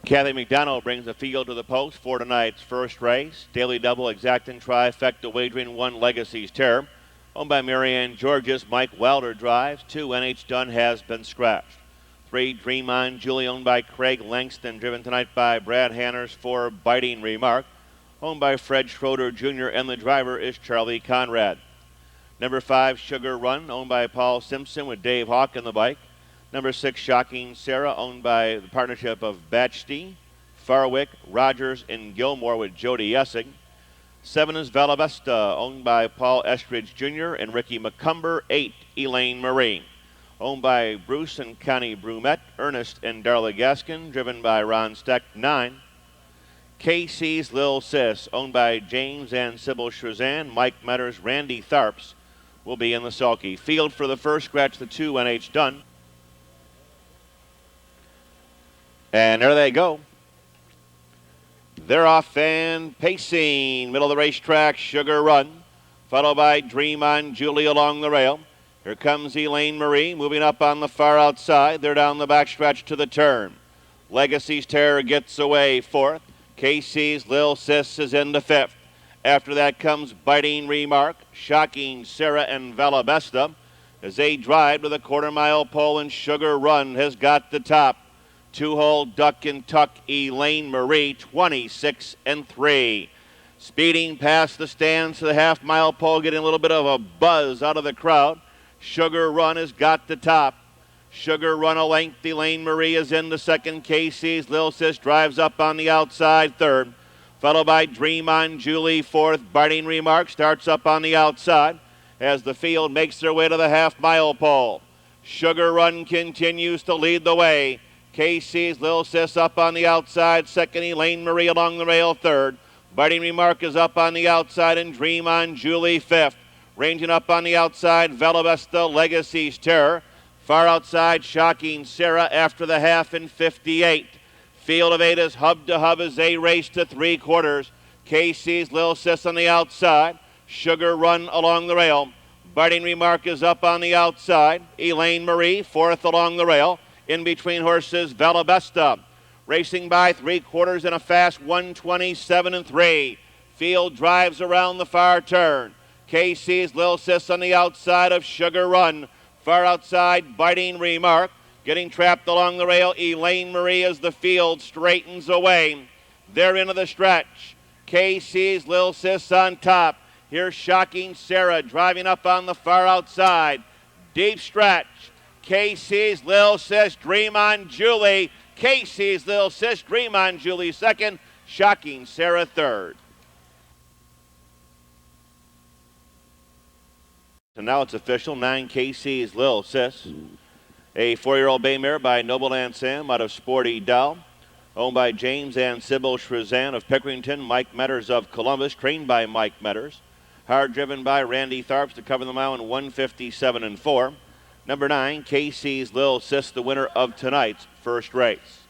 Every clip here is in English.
Kathy McDonald brings the field to the post for tonight's first race. Daily double, exact and trifecta wagering, 1 Legacy's Terror. Owned by Marianne Georges, Mike Wilder drives. 2 NH Dunn has been scratched. 3 Dream On Julie, owned by Craig Langston, driven tonight by Brad Hanners. 4 Biting Remark, owned by Fred Schroeder Jr., and the driver is Charlie Conrad. Number 5 Sugar Run, owned by Paul Simpson with Dave Hawk in the bike. Number 6 Shocking Sarah, owned by the partnership of Batchty, Farwick, Rogers, and Gilmore with Jody ESSIG. 7 is Valabesta, owned by Paul Estridge Jr. and Ricky McCumber. 8 ELAINE Marie, owned by Bruce and Connie Brumette, Ernest and Darla Gaskin, driven by Ron Steck. 9 KC's Lil Sis, owned by James and Sybil Shrazan, Mike Medors, Randy Tharps will be in the sulky. Field for the first scratch, the 2 NH Dunn. And there they go. They're off and pacing. Middle of the racetrack, Sugar Run, followed by Dream On Julie along the rail. Here comes ELAINE Marie, moving up on the far outside. They're down the backstretch to the turn. Legacy's Terror gets away 4th. KC's Lil Sis is into 5th. After that comes Biting Remark, Shocking Sarah, and Valabesta as they drive to the quarter-mile pole, and Sugar Run has got the top. 2-hole Duck and Tuck, ELAINE Marie, 26-3. Speeding past the stands to the half-mile pole, getting a little bit of a buzz out of the crowd. Sugar Run has got the top. Sugar Run a length. ELAINE Marie is in the second. KC's Lil Sis drives up on the outside, 3rd. Followed by Dream On Julie, 4th. Biting Remark starts up on the outside as the field makes their way to the half-mile pole. Sugar Run continues to lead the way. KC's Lil Sis up on the outside, 2nd. ELAINE Marie along the rail, 3rd. Biting Remark is up on the outside, and Dream On Julie, 5th. Ranging up on the outside, Valabesta, Legacy's Terror. Far outside, Shocking Sarah after the half in 58. Field of 8 is hub to hub as they race to 3/4. KC's Lil Sis on the outside. Sugar Run along the rail. Biting Remark is up on the outside. ELAINE Marie, 4th along the rail. In between horses, Valabesta. Racing by 3/4 in a fast 127-3. Field drives around the far turn. KC's Lil Sis on the outside of Sugar Run. Far outside, Biting Remark. Getting trapped along the rail, ELAINE Marie as the field straightens away. They're into the stretch. KC's Lil Sis on top. Here's Shocking Sarah driving up on the far outside. Deep stretch. KC's Lil Sis, Dream On Julie. KC's Lil Sis, Dream On Julie 2nd. Shocking Sarah 3rd. So now it's official. 9 KC's Lil Sis. A 4-year-old bay mare by Nobleland Sam out of Sporty Dow. Owned by James and Sybil Shrazan of Pickerington. Mike Medors of Columbus, trained by Mike Medors. Hard driven by Randy Tharps to cover the mile in 157-4. Number 9, KC's Lil Sis, the winner of tonight's first race.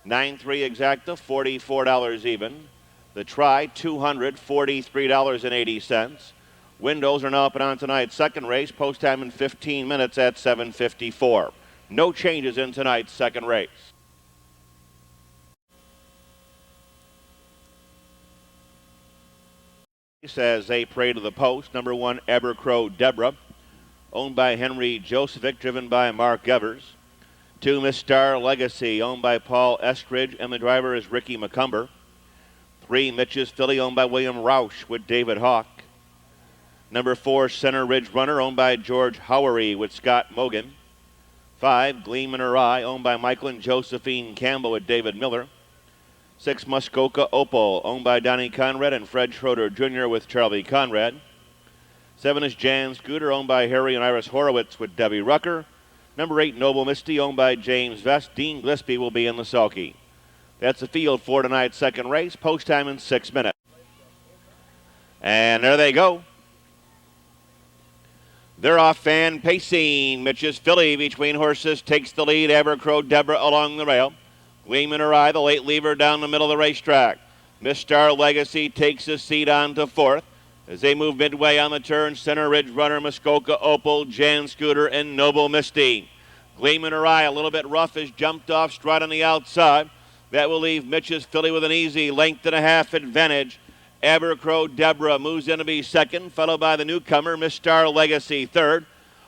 9-3 exacta, $44 even. The try, $243.80. Windows are now up and on tonight's second race. Post time in 15 minutes at 7:54. No changes in tonight's second race. As they pray to the post, number 1, ABERCRODEBRA, owned by Henry Josephic, driven by Mark Evers. 2, Miss Star Legacy, owned by Paul Estridge, and the driver is Ricky McCumber. 3, Mitch's Filly, owned by William Roush with David Hawk. Number 4, Center Ridge Runner, owned by George Howery with Scott Mogan. 5, GLEAMINHEREYE, owned by Michael and Josephine Campbell with David Miller. 6, MUSKOKA OPAL, owned by Donnie Conrad and Fred Schroeder Jr. with Charlie Conrad. 7 is Jan Scooter, owned by Harry and Iris Horowitz with Debbie Rucker. Number 8, Noble Misty, owned by James Vest. Dean Gillespie will be in the sulky. That's the field for tonight's second race. Post time in 6 minutes. And there they go. They're off and pacing. Mitch's Filly between horses takes the lead. ABERCRODEBRA along the rail. GLEAMINHEREYE, the late lever, down the middle of the racetrack. Miss Star Legacy takes his seat on to 4th. As they move midway on the turn, Center Ridge Runner, MUSKOKA OPAL, Jan Scooter, and Noble Misty. GLEAMINHEREYE, a little bit rough, has jumped off strut on the outside. That will leave MITCHS filly with an easy length and a half advantage. ABERCRODEBRA moves in to be second, followed by the newcomer, Miss Star Legacy, third.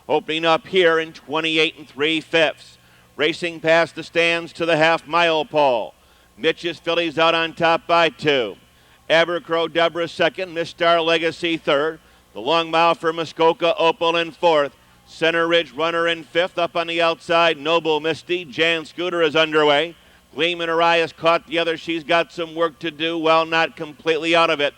Opening up here in 28 3/5. Racing past the stands to the half-mile pole. MITCHS fillies out on top by 2. ABERCRODEBRA second, Miss Star Legacy third. The long mile for MUSKOKA, OPAL in fourth. Center Ridge Runner in fifth. Up on the outside, Noble Misty. Jan Scooter is underway. GLEAMINHEREYE has caught the other. She's got some work to do, well, not completely out of it.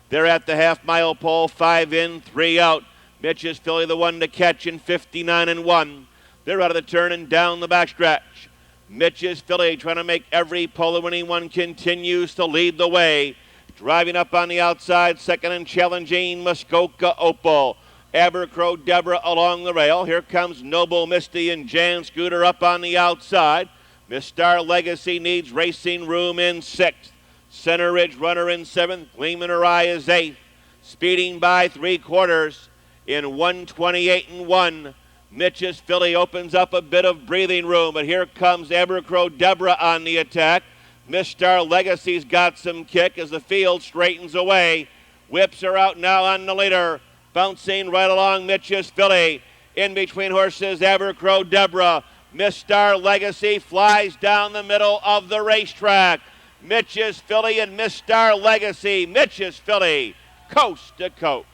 They're at the half-mile pole, 5 in, 3 out. MITCHS filly the one to catch in 59 1. They're out of the turn and down the backstretch. MITCHS filly trying to make every pole winning one, continues to lead the way. Driving up on the outside, second and challenging, MUSKOKA, OPAL. ABERCRODEBRA along the rail. Here comes Noble Misty and Jan Scooter up on the outside. Miss Star Legacy needs racing room in 6th. Center Ridge Runner in 7th. GLEAMINHEREYE is 8th. Speeding by 3/4 in 1:28 1. MITCHS filly opens up a bit of breathing room, but here comes ABERCRODEBRA on the attack. Miss Star Legacy's got some kick as the field straightens away. Whips her out now on the leader. Bouncing right along MITCHS filly. In between horses, ABERCRODEBRA. Miss Star Legacy flies down the middle of the racetrack. MITCHS filly and Miss Star Legacy. MITCHS filly, coast to coast.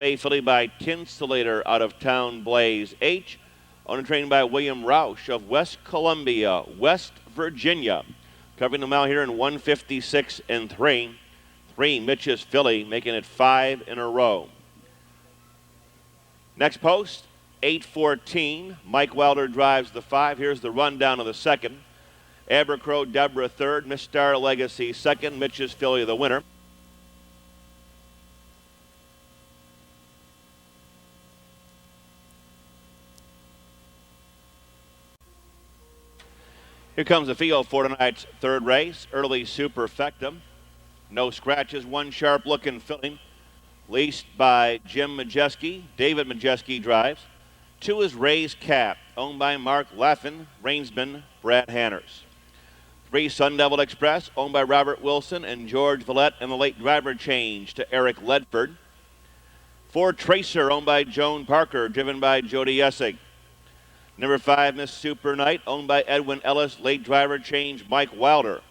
A filly by Tinsulator out of Town Blaze H. Owned and trained by William Roush of West Columbia, West Virginia. Covering the mile here in 1:56 3. 3 MITCHS filly, making it 5 in a row. Next post, 8:14. Mike Wilder drives the 5. Here's the rundown of the second. ABERCRODEBRA third, Miss Star Legacy second, MITCHS filly the winner. Here comes the field for tonight's third race. Early Superfecta. No scratches, one sharp looking filly. Leased by Jim Majeski. David Majeski drives. 2 is Ray's Cap, owned by Mark Laffin, Rainsman, Brad Hanners. 3 Sun Devil Express, owned by Robert Wilson and George Vallette, and the late driver change to Eric Ledford. 4 Tracer, owned by Joan Parker, driven by Jody ESSIG. Number 5, Miss Super Night, owned by Edwin Ellis, late driver change Mike Wilder.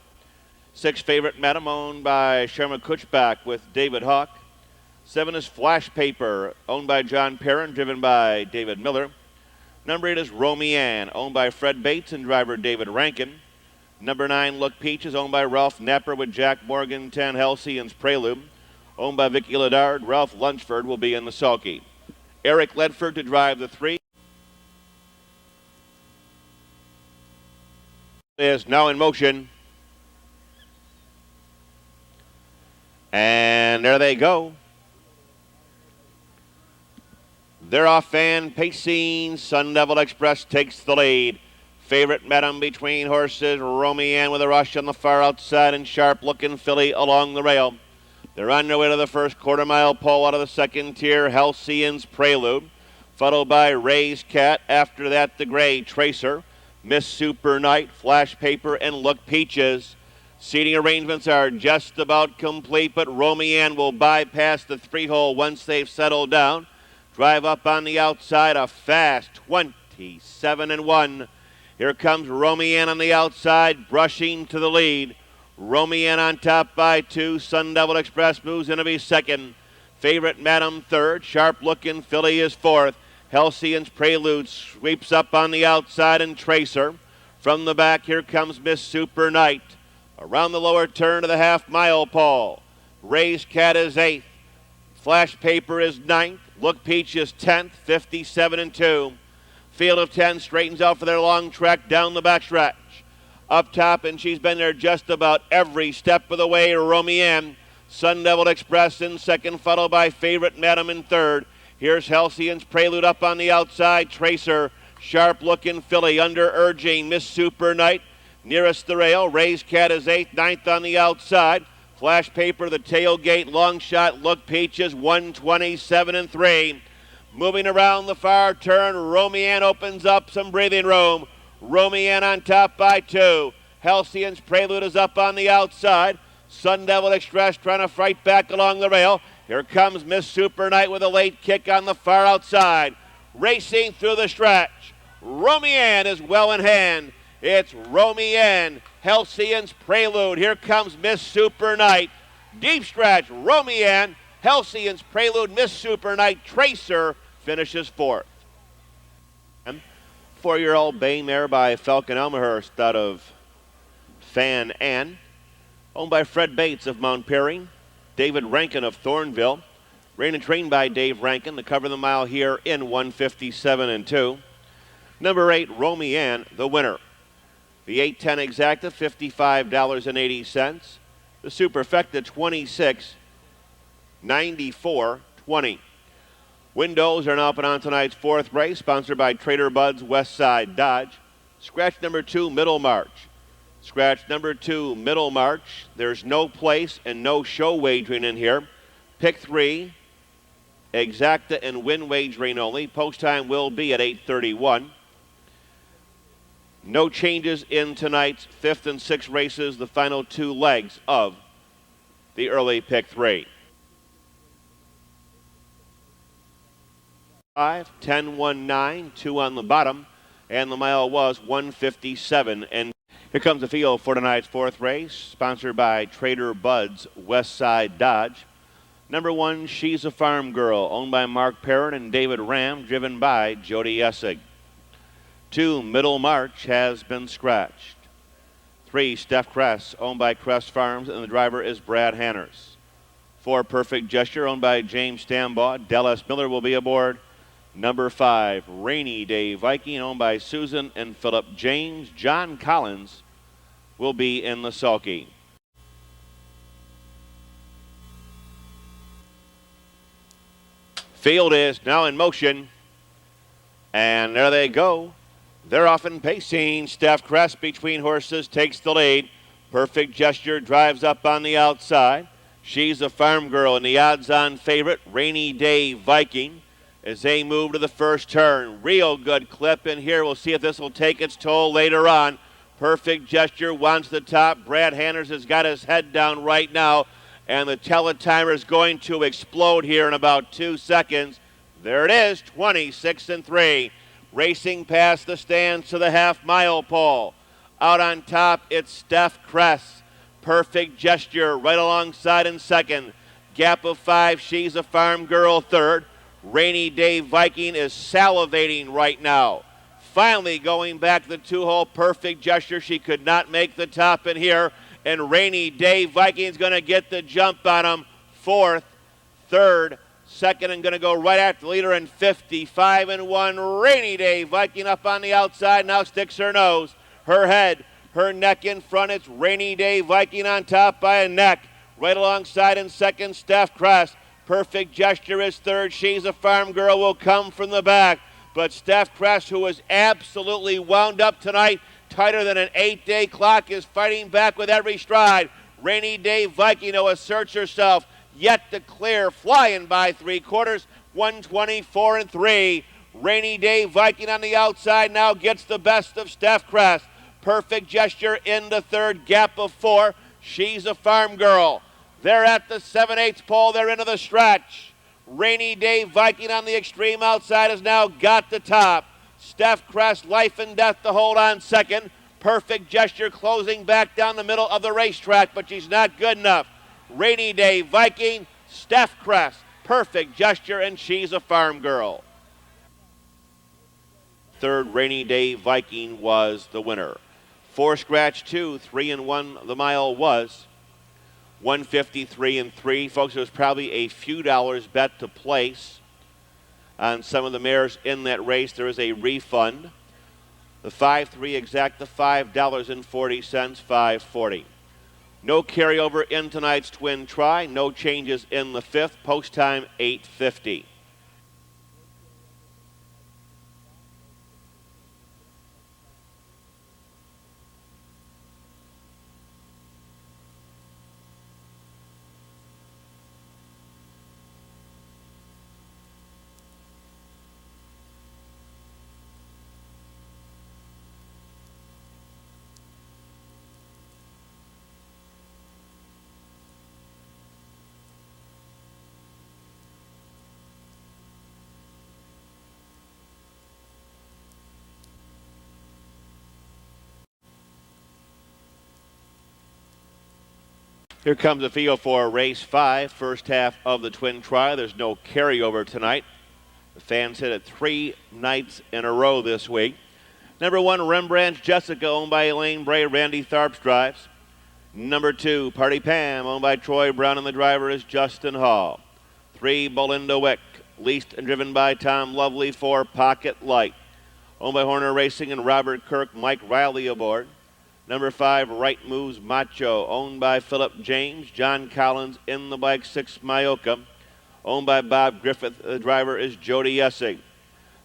6 Favorite Madam, owned by Sherman Kutchbach with David Hawk. 7 is Flash Paper, owned by John Perrin, driven by David Miller. Number 8 is Romy Ann, owned by Fred Bates and driver David Rankin. Number 9, Look Peaches, owned by Ralph Napper with Jack Morgan, 10 Halcyon's Prelude, owned by Vicky Ledard. Ralph Lunchford will be in the sulky. Eric Ledford to drive the 3. Is now in motion. And there they go. They're off and pacing. Sun Devil Express takes the lead. Favorite Madam between horses. Romy Ann with a rush on the far outside and sharp looking filly along the rail. They're on their way to the first quarter-mile pole out of the second tier. Halcyon's Prelude, followed by Ray's Cat. After that, the gray Tracer, Miss Super Night, Flash Paper, and Look Peaches. Seating arrangements are just about complete, but Romy Ann will bypass the 3-hole once they've settled down. Drive up on the outside, a fast 27 1. Here comes Romy Ann on the outside, brushing to the lead. Romy Ann on top by 2. Sun Devil Express moves in to be second. Favorite Madam third. Sharp looking filly is fourth. Halcyon's Prelude sweeps up on the outside and Tracer. From the back, here comes Miss Super Night. Around the lower turn to the half-mile pole. Ray's Cat is 8th. Flash Paper is 9th. Look Peach is 10th, 57 2. Field of 10 straightens out for their long trek down the backstretch. Up top, and she's been there just about every step of the way, Romy Ann. Sun Devil Express in second, followed by Favorite Madam in third. Here's Halcyon's Prelude up on the outside. Tracer, sharp-looking filly under urging Miss Super Night. Nearest the rail, Ray's Cat is 8th, 9th on the outside. Flash Paper, the tailgate, long shot, Look Peaches, 127 3. Moving around the far turn, Romian opens up some breathing room. Romian on top by 2. Halcyon's Prelude is up on the outside. Sun Devil Express trying to fight back along the rail. Here comes Miss Super Knight with a late kick on the far outside. Racing through the stretch. Romian is well in hand. It's Romian, Halcyon's Prelude. Here comes Miss Super Knight. Deep stretch, Romian, Halcyon's Prelude, Miss Super Knight. Tracer finishes 4th. 4-year-old bay mare by Falcon Elmhurst out of Fan Ann. Owned by Fred Bates of Mount Perry. David Rankin of Thornville. Ran and trained by Dave Rankin to cover the mile here in 1:57 2. Number 8, Romian, the winner. The 8:10 exacta, $55.80. The superfecta, $26.94.20. Windows are now up and on tonight's 4th race, sponsored by Trader Bud's Westside Dodge. Scratch number 2, Middle March. Scratch number 2, Middle March. There's no place and no show wagering in here. Pick 3, exacta and win wagering only. Post time will be at 8:31. No changes in tonight's 5th and 6th races, the final 2 legs of the early pick 3. 5, 10, 1, 9, 2 on the bottom, and the mile was 1:57. And here comes the field for tonight's 4th race, sponsored by Trader Bud's Westside Dodge. Number 1, She's a Farm Girl, owned by Mark Perrin and David Ram, driven by Jody Essig. 2, Middle March has been scratched. 3, Steph Kress, owned by Kress Farms, and the driver is Brad Hanners. 4, Perfect Gesture, owned by James Stambaugh. Dallas Miller will be aboard. Number 5, Rainy Day Viking, owned by Susan and Philip James. John Collins will be in the sulky. Field is now in motion, and there they go. They're off and pacing. Steph Kress between horses takes the lead. Perfect Gesture drives up on the outside. She's a Farm Girl and the odds-on favorite, Rainy Day Viking, as they move to the first turn. Real good clip in here. We'll see if this will take its toll later on. Perfect Gesture wants the top. Brad Hanners has got his head down right now, and the teletimer is going to explode here in about 2 seconds. There it is, 26-3. Racing past the stands to the half-mile pole. Out on top, it's Steph Kress. Perfect Gesture right alongside in second. Gap of 5, She's a Farm Girl third. Rainy Day Viking is salivating right now. Finally going back the 2-hole. Perfect Gesture. She could not make the top in here. And Rainy Day Viking's going to get the jump on him. 4th, 3rd, 2nd, and going to go right after the leader in 55-1. Rainy Day Viking up on the outside. Now sticks her nose, her head, her neck in front. It's Rainy Day Viking on top by a neck. Right alongside in second, Steph Kress. Perfect Gesture is third. She's a Farm Girl will come from the back. But Steph Kress, who is absolutely wound up tonight, tighter than an 8-day clock, is fighting back with every stride. Rainy Day Viking who asserts herself, yet to clear, flying by 3/4, 124-3. Rainy Day Viking on the outside now gets the best of Steph Kress. Perfect Gesture into third, gap of 4. She's a Farm Girl. They're at the 7/8 pole. They're into the stretch. Rainy Day Viking on the extreme outside has now got the top. Steph Kress, life and death to hold on second. Perfect Gesture closing back down the middle of the racetrack, but she's not good enough. Rainy Day Viking, Steph Kress, Perfect Gesture, and She's a Farm Girl. Third, Rainy Day Viking was the winner. 4 scratch 2, 3-1 the mile was. 153-3. Folks, it was probably a few dollars bet to place on some of the mares in that race. There is a refund. The 5-3 exact, the $5.40, $5.40. No carryover in tonight's twin try. No changes in the 5th. Post time 8:50. Here comes the field for race 5, first half of the twin trial. There's no carryover tonight. The fans hit it 3 nights in a row this week. Number 1, Rembrandt's Jessica, owned by Elaine Bray. Randy Tharps drives. Number 2, Party Pam, owned by Troy Brown, and the driver is Justin Hall. 3, Belinda Wick, leased and driven by Tom Lovely. 4, Pocket Light, owned by Horner Racing and Robert Kirk. Mike Riley aboard. Number 5, Wright Moves Macho, owned by Philip James. John Collins in the bike. 6, Myoka, owned by Bob Griffith. The driver is Jody Essig.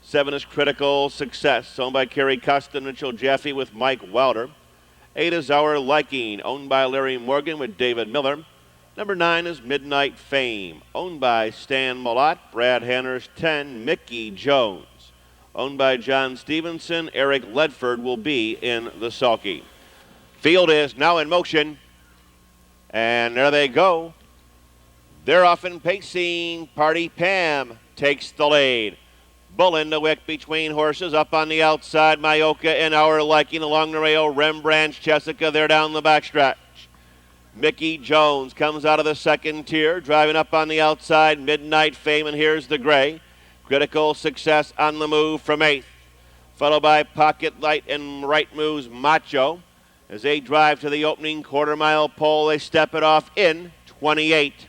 7 is Critical Success, owned by Kerry Custon, Mitchell Jaffe with Mike Wilder. 8 is Our Liking, owned by Larry Morgan with David Miller. Number 9 is Midnight Fame, owned by Stan Malott. Brad Hanners. 10, Mickey Jones, owned by John Stevenson. Eric Ledford will be in the sulky. Field is now in motion, and there they go. They're off and pacing. Party Pam takes the lead. Belinda Wick between horses. Up on the outside, Myoka and Our Liking. Along the rail, Rembrandt's Jessica. They're down the backstretch. Mickey Jones comes out of the second tier. Driving up on the outside, Midnight Fame, and here's the gray. Critical Success on the move from 8th. Followed by Pocket Light and Right Moves Macho. As they drive to the opening quarter-mile pole, they step it off in 28.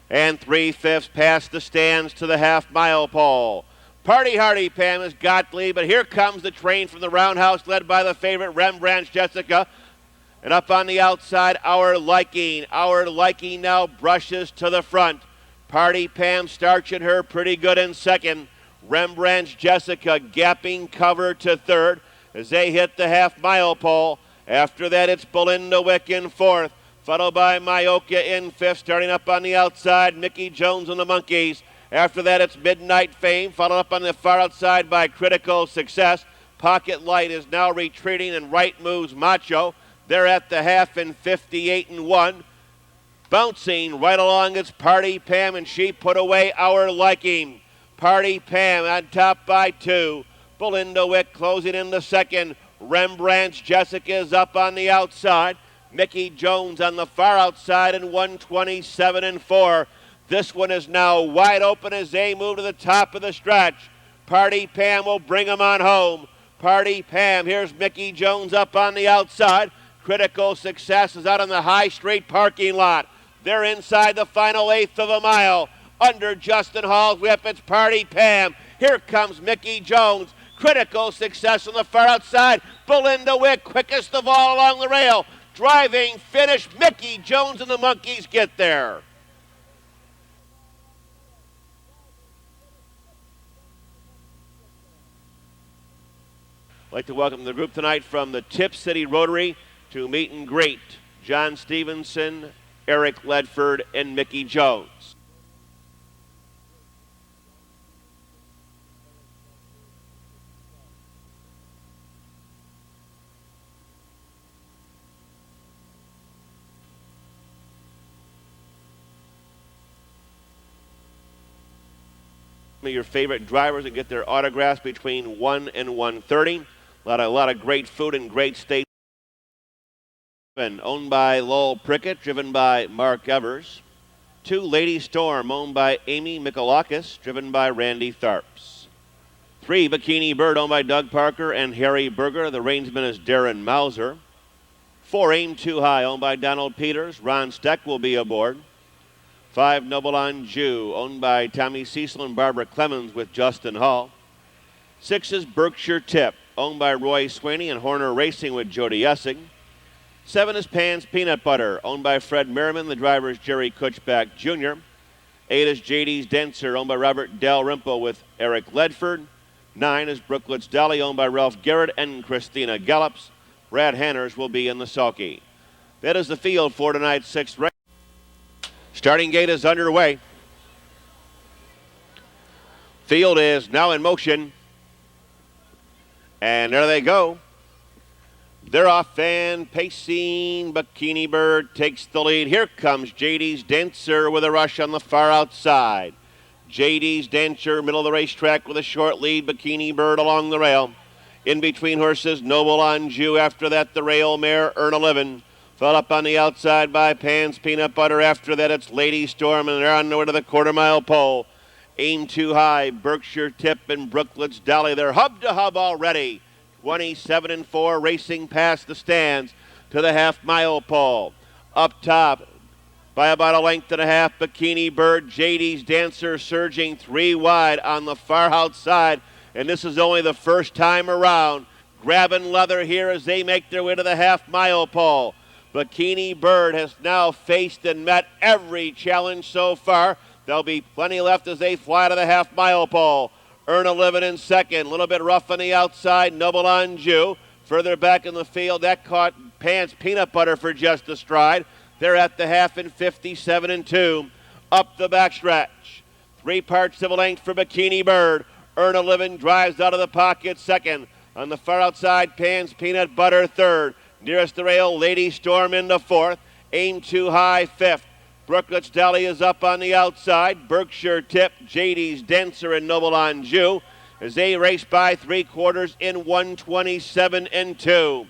And 3/5 past the stands to the half-mile pole. Party Hardy Pam has got lead, but here comes the train from the roundhouse, led by the favorite Rembrandt's Jessica. And up on the outside, Our Liking. Our Liking now brushes to the front. Party Pam starching her pretty good in second. Rembrandt's Jessica gapping cover to third as they hit the half-mile pole. After that, it's Belinda Wick in fourth, followed by Myoka in fifth. Starting up on the outside, Mickey Jones and the Monkeys. After that, it's Midnight Fame, followed up on the far outside by Critical Success. Pocket Light is now retreating, and Right Moves Macho. They're at the half in 58-1. Bouncing right along, it's Party Pam, and she put away Our Liking. Party Pam on top by 2. Belinda Wick closing in the second. Rembrandt's Jessica is up on the outside. Mickey Jones on the far outside in 127-4. This one is now wide open as they move to the top of the stretch. Party Pam will bring them on home. Party Pam, here's Mickey Jones up on the outside. Critical Success is out on the High Street parking lot. They're inside the final 1/8 of a mile. Under Justin Hall's whip, it's Party Pam. Here comes Mickey Jones. Critical Success on the far outside. Belinda Wick, quickest of all along the rail. Driving finish. Mickey Jones and the Monkeys get there. I'd like to welcome the group tonight from the Tip City Rotary to meet and greet John Stevenson, Eric Ledford, and Mickey Jones. Your favorite drivers and get their autographs between 1 and 1:30. A lot of great food and great steak. Owned by Lowell Prickett, driven by Mark Evers. 2, Lady Storm, owned by Amy Michalakis, driven by Randy Tharps. 3, Bikini Bird, owned by Doug Parker and Harry Berger. The reinsman is Darren Mauser. 4, Aim Too High, owned by Donald Peters. Ron Steck will be aboard. 5, Noble Anjou, owned by Tommy Cecil and Barbara Clemens with Justin Hall. 6 is Berkshire Tip, owned by Roy Sweeney and Horner Racing with Jody Essig. 7 is Pan's Peanut Butter, owned by Fred Merriman. The driver is Jerry Kutchback Jr. 8 is JD's Denser, owned by Robert Dalrymple with Eric Ledford. 9 is Brooklet's Dolly, owned by Ralph Garrett and Christina Gallops. Brad Hanners will be in the sulky. That is the field for tonight's 6th race. Starting gate is underway. Field is now in motion. And there they go. They're off and pacing. Bikini Bird takes the lead. Here comes JD's Denser with a rush on the far outside. JD's Denser, middle of the racetrack with a short lead. Bikini Bird along the rail. In between horses, Noble Anjou. After that, the rail mare, Earn 11. Followed up on the outside by Pan's Peanut Butter. After that, it's Lady Storm, and they're on their way to the quarter-mile pole. Aim Too High, Berkshire Tip, and Brooklet's Dolly. They're hub-to-hub already. 27-4, racing past the stands to the half-mile pole. Up top, by about a length and a half, Bikini Bird, JD's Dancer surging 3 wide on the far outside, and this is only the first time around. Grabbing leather here as they make their way to the half-mile pole. Bikini Bird has now faced and met every challenge so far. There'll be plenty left as they fly to the half-mile pole. Earn a Living in second. A little bit rough on the outside. Noble Anjou. Further back in the field, that caught Pan's Peanut Butter for just a stride. They're at the half in 57-2. Up the backstretch. 3 parts of a length for Bikini Bird. Earn a Living drives out of the pocket second. On the far outside, Pan's Peanut Butter third. Nearest the rail, Lady Storm into fourth. Aim Too High fifth. Brooklet's Dolly is up on the outside. Berkshire Tip, JD's Dancer, and Noble Anjou as they race by 3/4 in 127-2.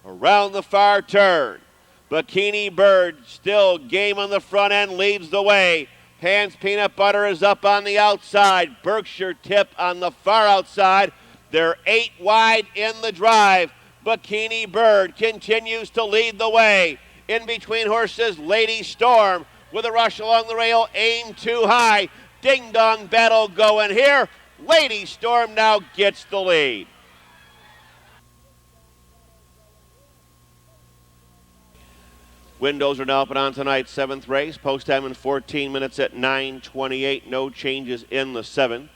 Around the far turn, Bikini Bird still game on the front end, leads the way. Pan's Peanut Butter is up on the outside. Berkshire Tip on the far outside. They're 8 wide in the drive. Bikini Bird continues to lead the way. In between horses, Lady Storm with a rush along the rail. Aim Too High. Ding Dong battle going here. Lady Storm now gets the lead. Windows are now up on tonight's 7th race. Post time in 14 minutes at 9:28. No changes in the 7th.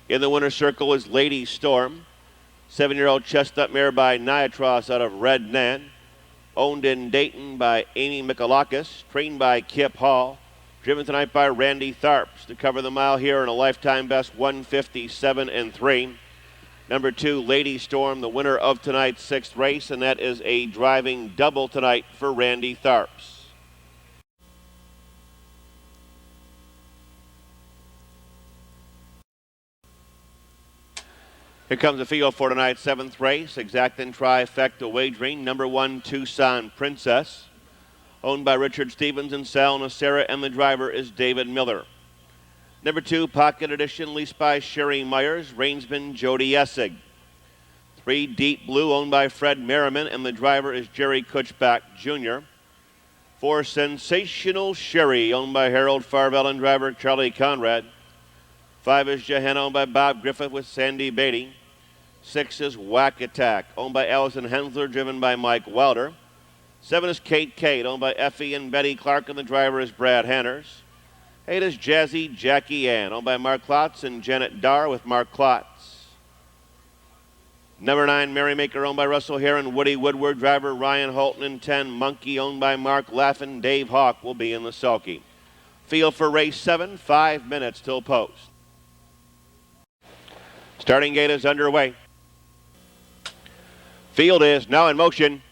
In the winner's circle is Lady Storm. 7-year-old chestnut mare by Niatros out of Red Nan. Owned in Dayton by Amy Michalakis. Trained by Kip Hall. Driven tonight by Randy Tharps to cover the mile here in a lifetime best 157-3. Number 2, Lady Storm, the winner of tonight's 6th race, and that is a driving double tonight for Randy Tharps. Here comes the field for tonight's 7th race. Exact and trifecta wagering. Number 1, Tucson Princess. Owned by Richard Stevens and Sal Nacera, and the driver is David Miller. Number 2, Pocket Edition, leased by Sherry Myers, reinsman Jody Essig. 3, Deep Blue, owned by Fred Merriman, and the driver is Jerry Kutchback Jr. 4, Sensational Sherry, owned by Harold Farvell and driver Charlie Conrad. 5 is Johanna, owned by Bob Griffith with Sandy Beatty. 6 is Whack Attack, owned by Allison Hensler, driven by Mike Wilder. 7 is Kate, owned by Effie and Betty Clark, and the driver is Brad Hanners. 8 is Jazzy Jackie Ann, owned by Mark Klotz and Janet Darr with Mark Klotz. Number 9, Merrymaker, owned by Russell Hare and Woody Woodward, driver Ryan Holton. And 10, Monkey, owned by Mark Laffin. Dave Hawk will be in the sulky. Field for race 7, 5 minutes till post. Starting gate is underway. Field is now in motion.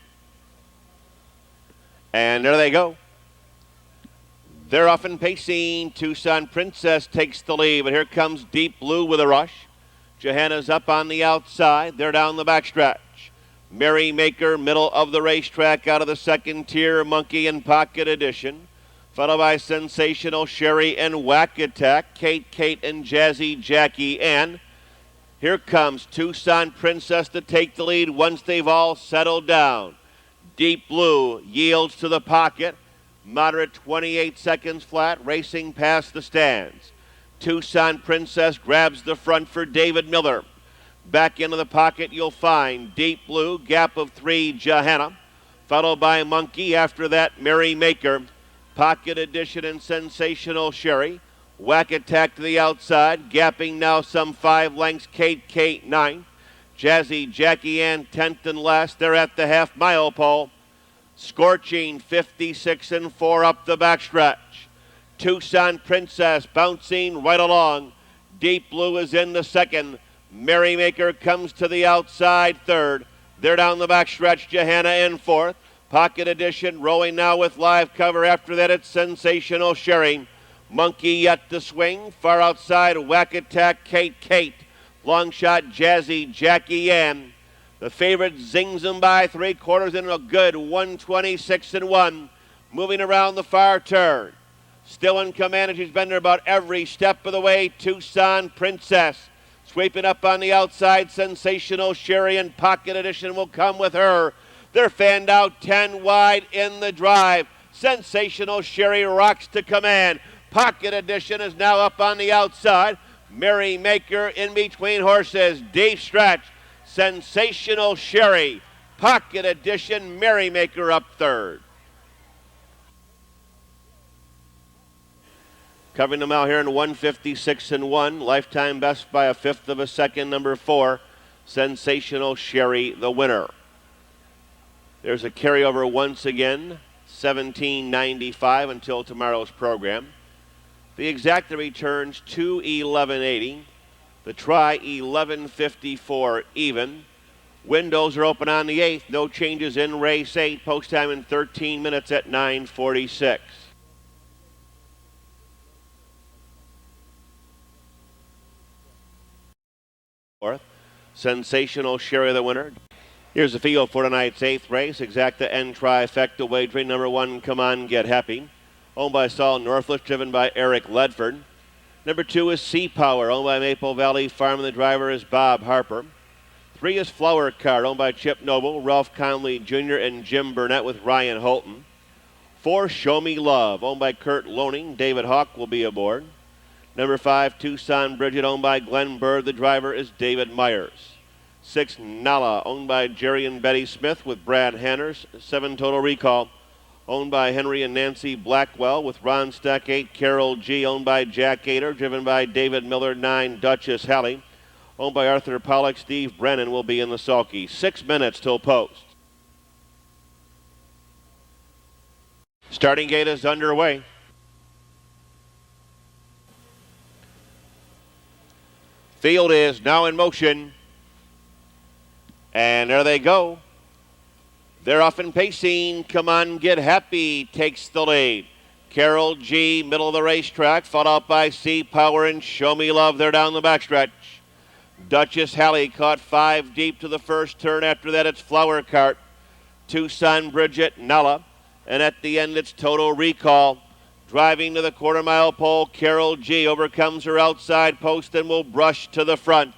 And there they go. They're off and pacing. Tucson Princess takes the lead, but here comes Deep Blue with a rush. Johanna's up on the outside. They're down the backstretch. Merrymaker, middle of the racetrack, out of the second tier. Monkey and Pocket Edition. Followed by Sensational Sherry and Whack Attack. Kate and Jazzy Jackie Ann. Here comes Tucson Princess to take the lead once they've all settled down. Deep Blue yields to the pocket. Moderate 28 seconds flat, racing past the stands. Tucson Princess grabs the front for David Miller. Back into the pocket you'll find Deep Blue, gap of 3, Johanna. Followed by Monkey, after that Merrymaker. Pocket Edition and Sensational Sherry. Whack Attack to the outside, gapping now some 5 lengths, Kate 9th. Jazzy Jackie Ann 10th and last. They're at the half-mile pole. Scorching 56-4 up the backstretch. Tucson Princess bouncing right along. Deep Blue is in the second. Merrymaker comes to the outside third. They're down the backstretch. Johanna in fourth. Pocket Edition rowing now with live cover. After that, it's Sensational Sherry. Monkey yet to swing. Far outside, Whack Attack, Kate. Long shot, Jazzy Jackie Ann. The favorite zings them by 3/4 into a good 126-1. Moving around the far turn. Still in command as she's been there about every step of the way. Tucson Princess. Sweeping up on the outside, Sensational Sherry and Pocket Edition will come with her. They're fanned out 10 wide in the drive. Sensational Sherry rocks to command. Pocket Edition is now up on the outside. Merrymaker in between horses. Deep stretch. Sensational Sherry. Pocket Edition. Merrymaker up third. Covering them out here in 156-1. Lifetime best by 1/5 of a second. Number 4, Sensational Sherry, the winner. There's a carryover once again, $17.95 until tomorrow's program. The exacta returns $211.80. The try $11.54 even. Windows are open on the 8th. No changes in race 8. Post time in 13 minutes at 9:46. Sensational Sherry, the winner. Here's the field for tonight's 8th race. Exacta and trifecta wagering. Number 1, Come On Get Happy, owned by Saul Northliff, driven by Eric Ledford. Number 2 is Sea Power, owned by Maple Valley Farm, and the driver is Bob Harper. 3 is Flower Card, owned by Chip Noble, Ralph Conley Jr., and Jim Burnett with Ryan Holton. 4, Show Me Love, owned by Kurt Loning. David Hawk will be aboard. Number 5, Tucson Bridget, owned by Glenn Bird. The driver is David Myers. 6, Nala, owned by Jerry and Betty Smith with Brad Hanners. 7, Total Recall, owned by Henry and Nancy Blackwell with Ron Stack. 8, Carol G, owned by Jack Gator, driven by David Miller. 9, Duchess Halley, owned by Arthur Pollock. Steve Brennan will be in the sulky. 6 minutes till post. Starting gate is underway. Field is now in motion. And there they go. They're off and pacing. Come On Get Happy takes the lead. Carol G, middle of the racetrack, followed out by Sea Power and Show Me Love. They're down the backstretch. Duchess Halley caught 5 deep to the first turn. After that, it's Flower Cart, Tucson Bridget, Nala. And at the end, it's Total Recall. Driving to the quarter-mile pole, Carol G overcomes her outside post and will brush to the front.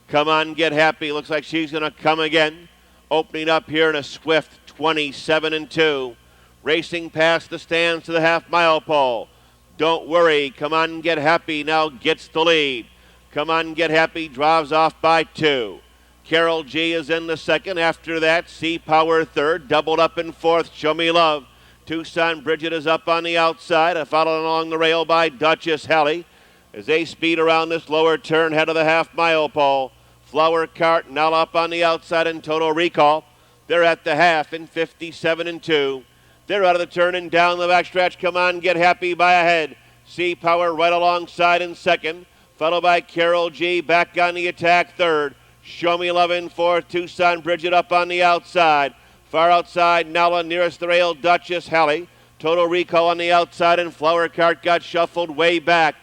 Come On Get Happy. Looks like she's going to come again. Opening up here in a swift 27-2. Racing past the stands to the half-mile pole. Don't worry. Come On Get Happy now gets the lead. Come On Get Happy drives off by 2. Carol G is in the second. After that, Sea Power third. Doubled up in fourth. Show Me Love. Tucson Bridget is up on the outside, followed along the rail by Duchess Halley as they speed around this lower turn, head of the half-mile pole. Flower Cart now up on the outside in Total Recall. They're at the half in 57-2. They're out of the turn and down the backstretch. Come On Get Happy by a head. Sea Power right alongside in second, followed by Carol G back on the attack third. Show Me Love in fourth. Tucson Bridget up on the outside. Far outside, Nala nearest the rail, Duchess Halley. Total Recall on the outside, and Flower Cart got shuffled way back.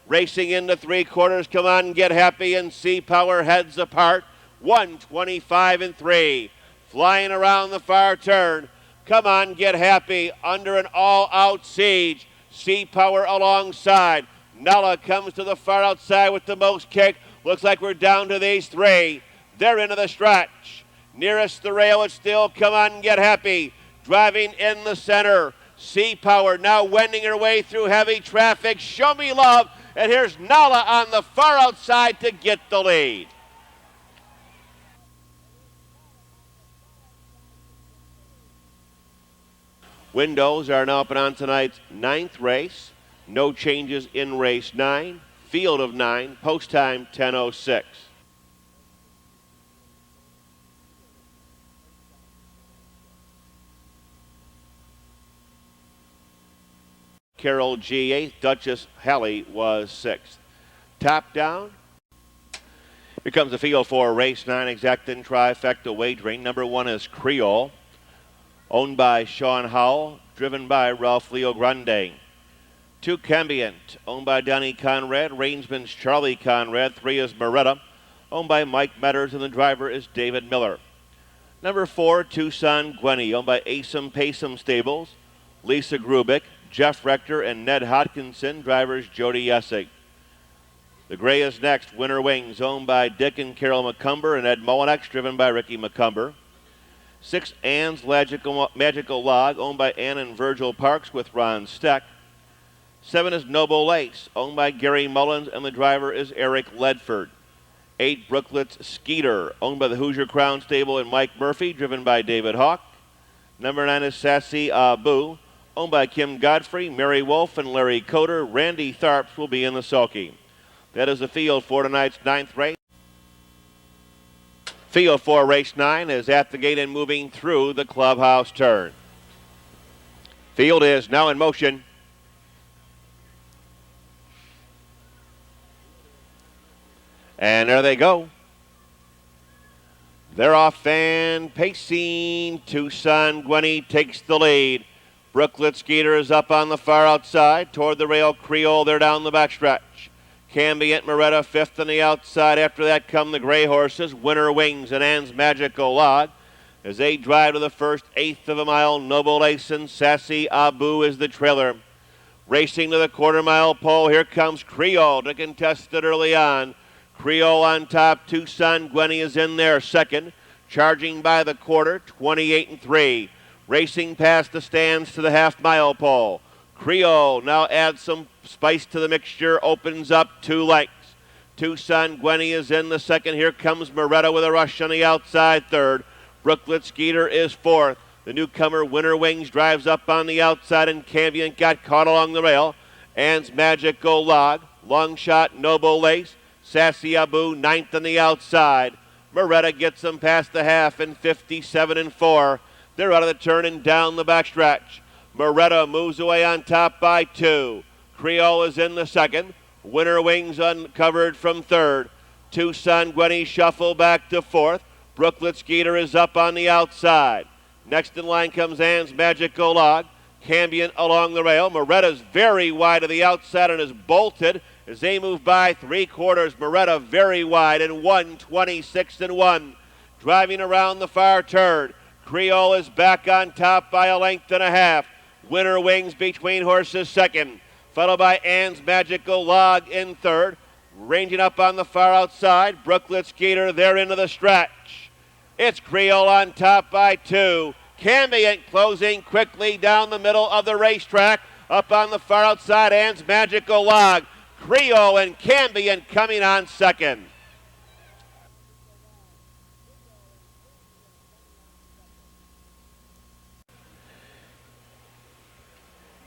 Racing into 3/4, Come On Get Happy, and Sea Power heads apart. 125-3. Flying around the far turn. Come On Get Happy under an all-out siege. Sea Power alongside. Nala comes to the far outside with the most kick. Looks like we're down to these 3. They're into the stretch. Nearest the rail, it's still Come On Get Happy. Driving in the center. Sea Power now wending her way through heavy traffic. Show Me Love. And here's Nala on the far outside to get the lead. Windows are now open on tonight's 9th race. No changes in race 9. Field of 9. Post time 10:06. Carol G 8th, Duchess Halley was 6th. Top down. Here comes the field for race 9, exacta and trifecta wagering. Number 1 is Creole, owned by Sean Howell, driven by Ralph Leo Grande. 2, Cambient, owned by Donnie Conrad, Rainsman's Charlie Conrad. 3 is Moretta, owned by Mike Medors, and the driver is David Miller. Number 4, Tucson Gwenny, owned by Asim Pasim Stables. Lisa Grubik, Jeff Rector, and Ned Hodkinson. Drivers Jody ESSIG. The gray is next. Winter Wings, owned by Dick and Carol McCumber and Ed Mullinex, driven by Ricky McCumber. 6, Ann's Magical Log, owned by Ann and Virgil Parks with Ron Steck. 7 is Noble Lace, owned by Gary Mullins, and the driver is Eric Ledford. 8, Brooklet's Skeeter, owned by the Hoosier Crown Stable and Mike Murphy, driven by David Hawk. Number 9 is Sassy Abu, owned by Kim Godfrey, Mary Wolf, and Larry Coder. Randy Tharps will be in the sulky. That is the field for tonight's 9th race. Field for race 9 is at the gate and moving through the clubhouse turn. Field is now in motion. And there they go. They're off and pacing. Tucson Gwenny takes the lead. Brooklet Skeeter is up on the far outside. Toward the rail, Creole, they're down the backstretch. Cambiant Moretta 5th on the outside. After that come the gray horses, Winter Wings and Ann's Magical Log. As they drive to the first 1/8 of a mile, Noble Ace and Sassy Abu is the trailer. Racing to the quarter-mile pole, here comes Creole to contest it early on. Creole on top, Tucson Gwenny is in there second. Charging by the quarter, 28-3. Racing past the stands to the half-mile pole. Creole now adds some spice to the mixture, opens up 2 lengths. Tucson Gwenny is in the second. Here comes Moretta with a rush on the outside third. Brooklet Skeeter is 4th. The newcomer Winter Wings drives up on the outside, and Cambiant got caught along the rail. Ann's Magical Log, long shot Noble Lace, Sassy Abu 9th on the outside. Moretta gets them past the half in 57-4. They're out of the turn and down the backstretch. Moretta moves away on top by 2. Creole is in the second. Winter Wings uncovered from third. Tucson Gwenny shuffle back to 4th. Brooklet Skeeter is up on the outside. Next in line comes Ann's Magical Log. Cambiant along the rail. Moretta's very wide to the outside and is bolted as they move by 3/4. Moretta very wide and 1:26-1. Driving around the far turn. Creole is back on top by 1.5 lengths. Winter Wings between horses second, followed by Ann's Magical Log in third. Ranging up on the far outside, Brooklet Skeeter there into the stretch. It's Creole on top by 2. Cambiant closing quickly down the middle of the racetrack. Up on the far outside, Ann's Magical Log. Creole and Cambiant coming on second.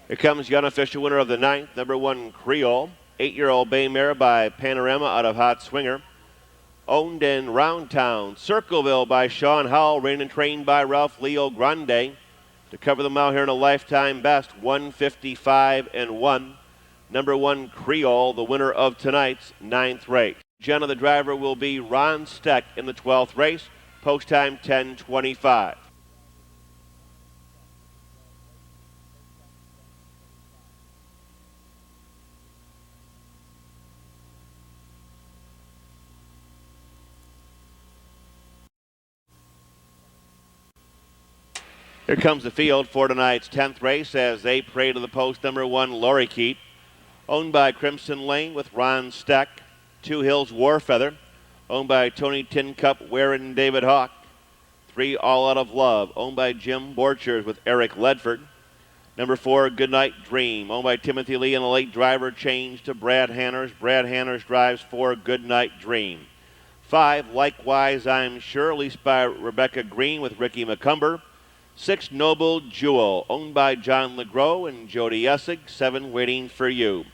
Here comes the unofficial winner of the 9th, number 1 Creole, 8-year-old bay mare by Panorama out of Hot Swinger. Owned in Round Town, Circleville by Sean Howell, ran and trained by Ralph Leo Grande. To cover the mile here in a lifetime best, 1:55-1. Number 1 Creole, the winner of tonight's 9th race. Jenna, the driver, will be Ron Steck in the 12th race, post time 10:25. Here comes the field for tonight's 10th race as they pray to the post. Number 1, Lorikeet, owned by Crimson Lane with Ron Steck. 2 Hills Warfeather, owned by Tony Tincup, Warren, and David Hawk. 3 All Out of Love, owned by Jim Borchers with Eric Ledford. Number 4, Goodnight Dream, owned by Timothy Lee, and a late driver change to Brad Hanners. Brad Hanners drives for Goodnight Dream. 5, Likewise I'm Sure, leased by Rebecca Green with Ricky McCumber. 6, Noble Jewel, owned by John LeGros and Jody ESSIG. 7, Waiting for You,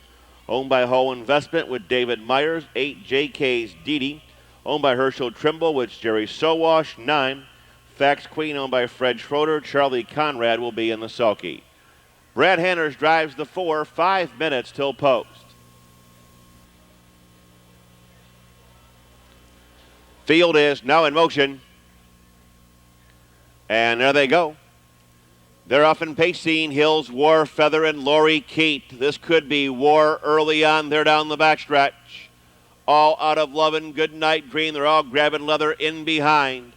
owned by Hull Investment with David Myers. 8, JK's Didi, owned by Herschel Trimble with Jerry Sowash. 9, Fax Queen, owned by Fred Schroeder. Charlie Conrad will be in the sulky. Brad Hanners drives the 4, 5 minutes till post. Field is now in motion. And there they go. They're off and pacing. Hills Warfeather and Lorikeet. This could be war early on. They're down the backstretch. All Out of Love and Goodnight Dream. They're all grabbing leather in behind.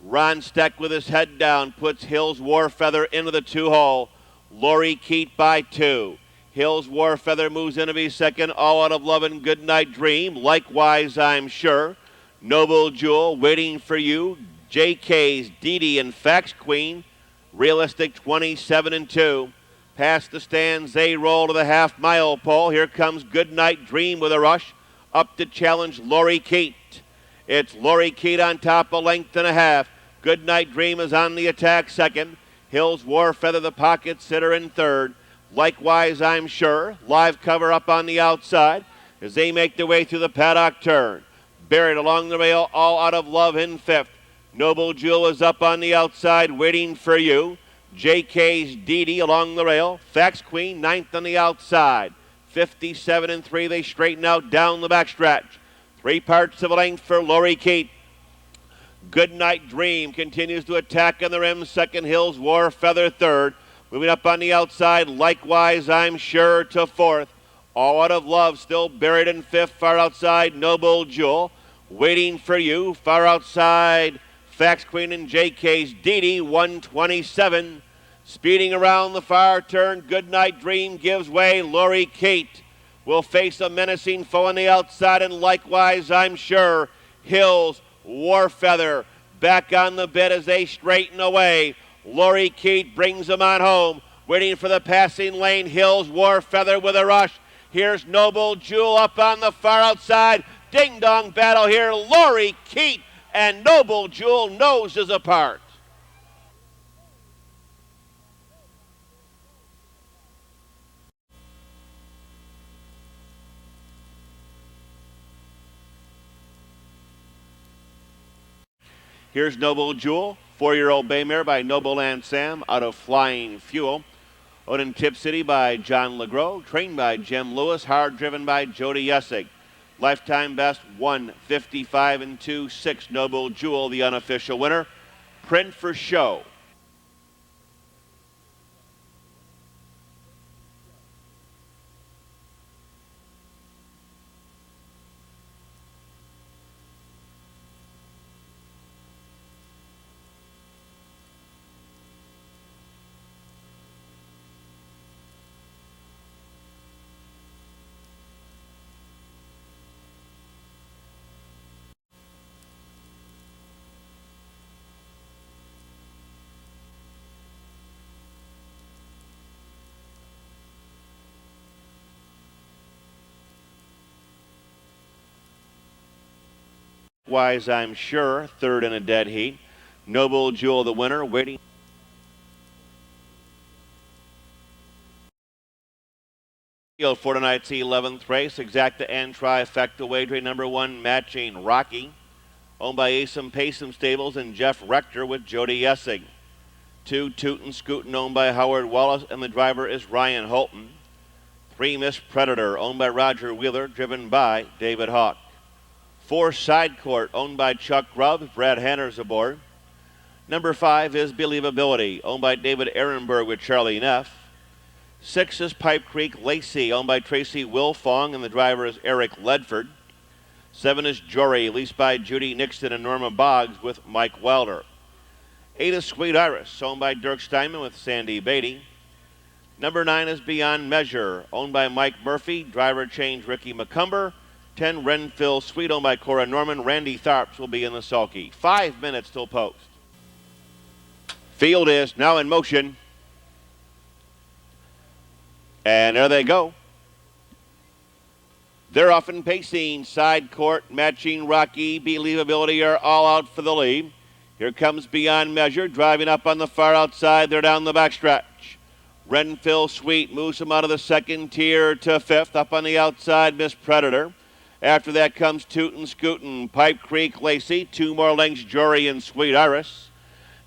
Ron Steck with his head down puts Hills Warfeather into the 2-hole. Lori Keat by 2. Hills Warfeather moves into his second. All Out of Love and Goodnight Dream. Likewise, I'm Sure. Noble Jewel, Waiting for You. JK's Dee Dee and Fax Queen. Realistic 27-2. Past the stands, they roll to the half-mile pole. Here comes Goodnight Dream with a rush. Up to challenge Lori Keat. It's Lori Keat on top, a length and a half. Goodnight Dream is on the attack second. Hills Warfeather, the pocket sitter, in third. Likewise, I'm Sure. Live cover up on the outside as they make their way through the paddock turn. Buried along the rail, All Out of Love in fifth. Noble Jewel is up on the outside, Waiting for You. JK's Dee Dee along the rail. Fax Queen, ninth on the outside. 57-3, they straighten out down the backstretch. 3 parts of a length for Lori Keat. Goodnight Dream continues to attack on the rim. Second, Hills Warfeather third. Moving up on the outside, Likewise, I'm Sure to fourth. All Out of Love still buried in fifth. Far outside, Noble Jewel. Waiting for You. Far outside, Fax Queen and JK's Dee Dee, 127. Speeding around the far turn, Goodnight Dream gives way. Lori Keat will face a menacing foe on the outside, and Likewise, I'm Sure. Hills Warfeather back on the bit as they straighten away. Lori Keat brings them on home. Waiting for the passing lane, Hills Warfeather with a rush. Here's Noble Jewel up on the far outside. Ding-dong battle here. Lori Keat and Noble Jewel noses apart. Here's Noble Jewel, 4-year-old bay mare by Noble and Sam out of Flying Fuel. Owned in Tip City by John LeGros, trained by Jim Lewis, hard driven by Jody Essig. Lifetime best 155-2, 6 Noble Jewel, the unofficial winner. Print for show. Likewise, I'm Sure, third in a dead heat. Noble Jewel, the winner, waiting. For tonight's 11th race, Exacta and Trifecta wagering number 1, Matching Rocky, owned by Asim Pasim Stables and Jeff Rector with Jody Essig. 2, Tootin' Scootin', owned by Howard Wallace, and the driver is Ryan Holton. 3, Miss Predator, owned by Roger Wheeler, driven by David Hawk. 4, Side Court, owned by Chuck Grubbs, Brad Hanner's aboard. Number 5 is Believability, owned by David Ehrenberg with Charlie Neff. 6 is Pipe Creek Lacey, owned by Tracy Wilfong, and the driver is Eric Ledford. 7 is Jory, leased by Judy Nixon and Norma Boggs with Mike Wilder. 8 is Sweet Iris, owned by Dirk Steinman with Sandy Beatty. Number 9 is Beyond Measure, owned by Mike Murphy, driver change Ricky McCumber. 10, Renfield Sweet, owned by Cora Norman. Randy Tharps will be in the sulky. 5 minutes till post. Field is now in motion. And there they go. They're off and pacing. Side Court, Matching Rocky, Believability are all out for the lead. Here comes Beyond Measure, driving up on the far outside. They're down the backstretch. Renfield Sweet moves them out of the second tier to fifth. Up on the outside, Miss Predator. After that comes Tootin' Scootin', Pipe Creek Lacey. 2 more lengths, Jory and Sweet Iris.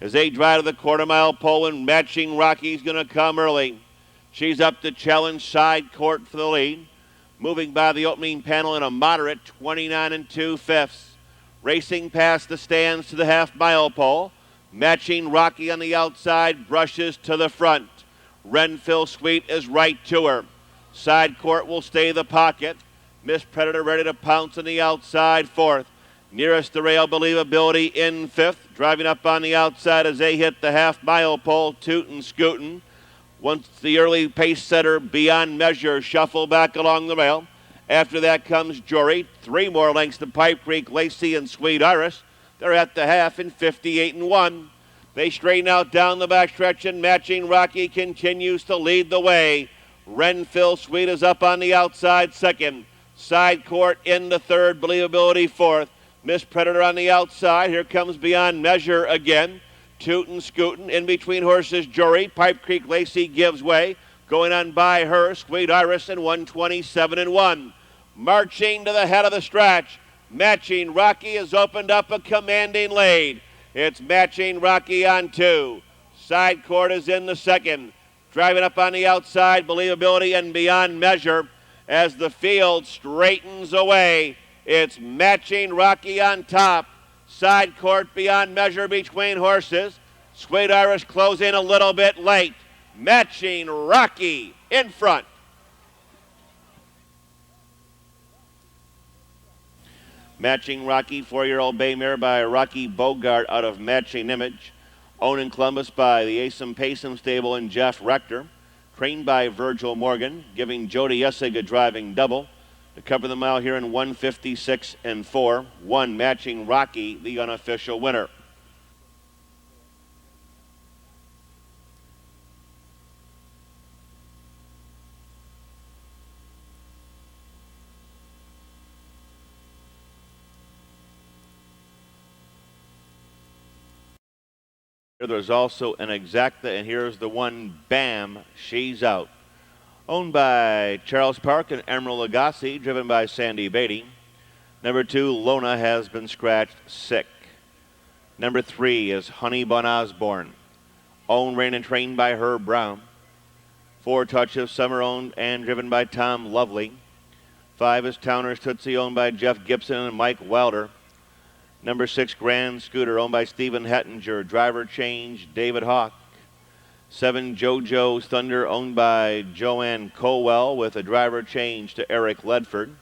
As they drive to the quarter-mile pole, and Matching Rocky's going to come early. She's up to challenge Side Court for the lead. Moving by the opening panel in a moderate 29 2/5. Racing past the stands to the half-mile pole. Matching Rocky on the outside, brushes to the front. Renfield Sweet is right to her. Side Court will stay the pocket. Miss Predator ready to pounce on the outside, fourth. Nearest the rail, Believability in fifth. Driving up on the outside as they hit the half-mile pole, tootin' scootin'. Once the early pace setter, Beyond Measure, shuffle back along the rail. After that comes Jory. 3 more lengths to Pipe Creek, Lacey, and Sweet Iris. They're at the half in 58-1. They straighten out down the backstretch, and Matching Rocky continues to lead the way. Renville Sweet is up on the outside second. Side Court into third, Believability fourth. Miss Predator on the outside. Here comes Beyond Measure again. Tootin' scootin'. In between horses, Jory. Pipe Creek Lacey gives way. Going on by her, Sweet Iris, and 127-1. Marching to the head of the stretch. Matching Rocky has opened up a commanding lead. It's Matching Rocky on 2. Side Court is in the second. Driving up on the outside, Believability and Beyond Measure as the field straightens away. It's Matching Rocky on top. Side Court, Beyond Measure between horses. Sweet Iris closing a little bit late. Matching Rocky in front. Matching Rocky, 4-year-old bay mare by Rocky Bogart out of Matching Image. Owned in Columbus by the Asum Paysom stable and Jeff Rector. Trained by Virgil Morgan, giving Jody ESSIG a driving double. To cover the mile here in 156-4. 1 Matching Rocky, the unofficial winner. There's also an Exacta, and here's the one, Bam, She's Out. Owned by Charles Park and Emerald Lagasse, driven by Sandy Beatty. Number 2, Lona, has been scratched sick. Number 3 is Honey Bun Osborne. Owned, ran, and trained by Herb Brown. 4, Touch of Summer, owned and driven by Tom Lovely. 5 is Towner's Tootsie, owned by Jeff Gibson and Mike Wilder. Number 6, Grand Scooter, owned by Stephen Hettinger. Driver change, David Hawk. 7, JoJo's Thunder, owned by Joanne Colwell, with a driver change to Eric Ledford.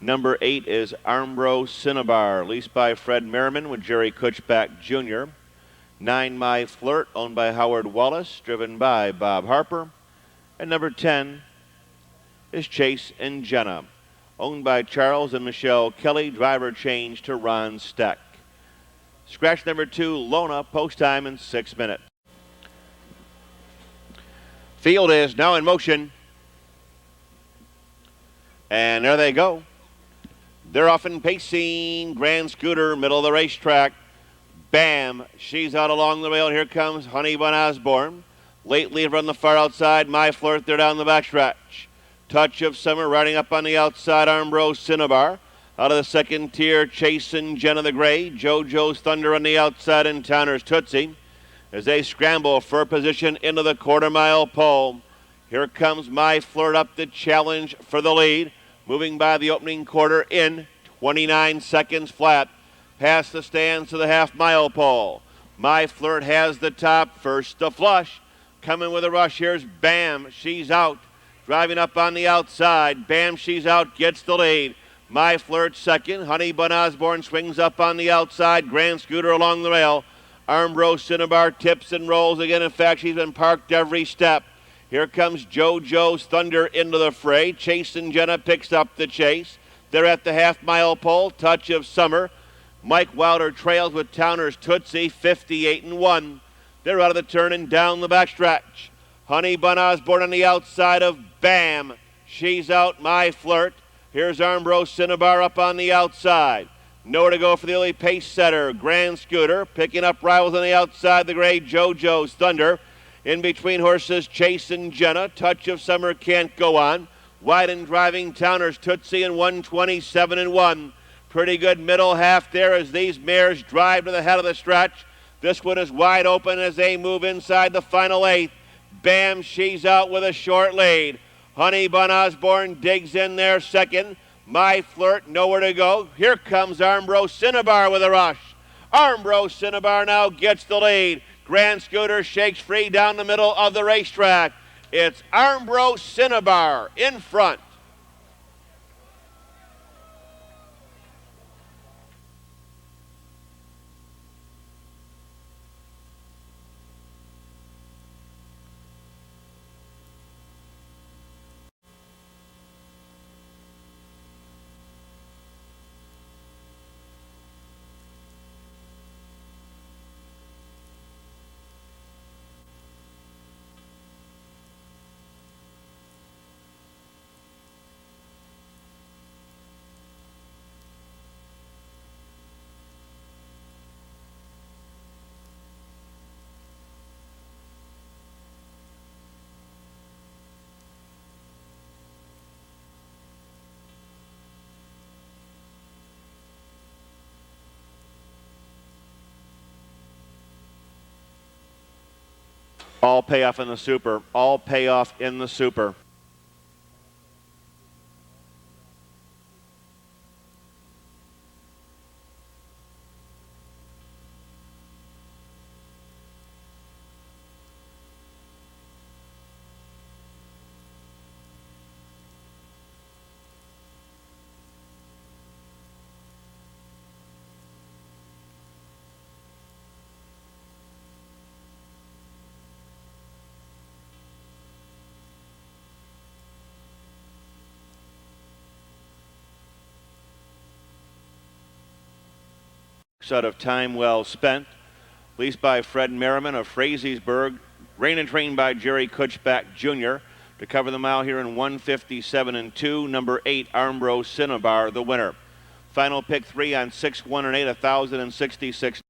Number 8 is Armbro Cinnabar, leased by Fred Merriman with Jerry Kutchback Jr. 9, My Flirt, owned by Howard Wallace, driven by Bob Harper. And number 10 is Chase and Jenna, owned by Charles and Michelle Kelly, driver change to Ron Steck. Scratch number 2, Lona, post time in 6 minutes. Field is now in motion. And there they go. They're off and pacing. Grand Scooter, middle of the racetrack. Bam, She's Out along the rail. Here comes Honey Bun Osborne. Late leader on the far outside. My Flirt, they're down the backstretch. Touch of Summer riding up on the outside. Armbro Cinnabar. Out of the second tier, Chasin' Jenna the Gray. JoJo's Thunder on the outside, and Towner's Tootsie as they scramble for position into the quarter-mile pole. Here comes My Flirt up the challenge for the lead. Moving by the opening quarter in 29 seconds flat. Past the stands to the half-mile pole. My Flirt has the top, first to flush. Coming with a rush, here's Bam, She's Out. Driving up on the outside, Bam, She's Out gets the lead. My Flirt second. Honey Bun Osborne swings up on the outside. Grand Scooter along the rail. Armbro Cinnabar tips and rolls again. In fact, she's been parked every step. Here comes JoJo's Thunder into the fray. Chase and Jenna picks up the chase. They're at the half-mile pole. Touch of Summer. Mike Wilder trails with Towner's Tootsie, 58-1. They're out of the turn and down the backstretch. Honey Bun Osborne on the outside of Bam, She's Out, My Flirt. Here's Armbro Cinnabar up on the outside. Nowhere to go for the early pace setter. Grand Scooter picking up rivals on the outside. The gray JoJo's Thunder. In between horses, Chase and Jenna. Touch of Summer can't go on. Wide and driving Towner's Tootsie in 127-1. Pretty good middle half there as these mares drive to the head of the stretch. This one is wide open as they move inside the final 8th. Bam, She's Out with a short lead. Honey Bun Osborne digs in there second. My Flirt, nowhere to go. Here comes Armbro Cinnabar with a rush. Armbro Cinnabar now gets the lead. Grand Scooter shakes free down the middle of the racetrack. It's Armbro Cinnabar in front. All payoff in the super. All payoff in the super. Out of Time Well Spent, leased by Fred Merriman of Frazeysburg, ran and trained by Jerry Kutchback Jr. to cover the mile here in 157 and 2. Number 8, Armbro Cinnabar, the winner. Final pick 3 on 6, 1 and 8, 1,066.